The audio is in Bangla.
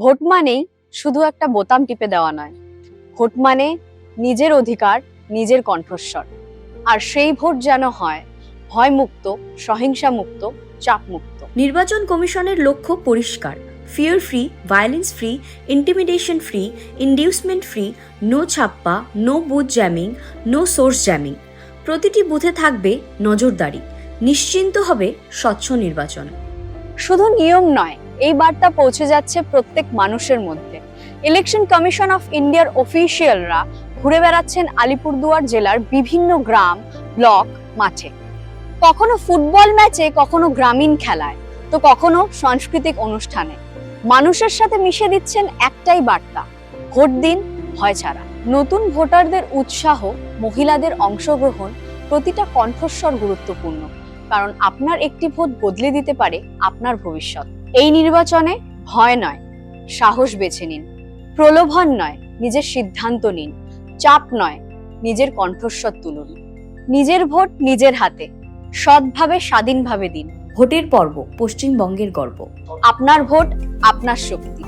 ভোট মানেই শুধু একটা বোতাম টিপে দেওয়া নয়, ভোট মানে নিজের অধিকার, নিজের কণ্ঠস্বর। আর সেই ভোট যেন হয় ভয়মুক্ত, সহিংসামুক্ত, চাপমুক্ত। নির্বাচন কমিশনের লক্ষ্য পরিষ্কার: fear free, violence free, intimidation free, inducement free, no ছাপ্পা, no booth jamming, no source jamming. প্রতিটি বুথে থাকবে নজরদারি, নিশ্চিন্ত হবে স্বচ্ছ নির্বাচন। শুধু নিয়ম নয়, এই বার্তা পৌঁছে যাচ্ছে প্রত্যেক মানুষের মধ্যে। ইলেকশন কমিশন অফ ইন্ডিয়ার অফিসিয়ালরা ঘুরে বেড়াচ্ছেন আলিপুরদুয়ার জেলার বিভিন্ন গ্রাম, ব্লক, মাঠে। কখনো ফুটবল ম্যাচে, কখনো গ্রামীণ খেলায়, তো কখনো সাংস্কৃতিক অনুষ্ঠানে। মানুষের সাথে মিশে দিচ্ছেন একটাই বার্তা: ভোট দিন ভয় ছাড়া। নতুন ভোটারদের উৎসাহ, মহিলাদের অংশগ্রহণ, প্রতিটা কণ্ঠস্বর গুরুত্বপূর্ণ, কারণ আপনার একটি ভোট বদলে দিতে পারে আপনার ভবিষ্যৎ। এই নির্বাচনে ভয় নয়, সাহস বেছে নিন। প্রলোভন নয়, নিজের সিদ্ধান্ত নিন। চাপ নয়, নিজের কণ্ঠস্বর তুলুন। নিজের ভোট নিজের হাতে, সৎভাবে, স্বাধীনভাবে দিন। ভোটের পর্ব, পশ্চিমবঙ্গের গর্ব। আপনার ভোট, আপনার শক্তি।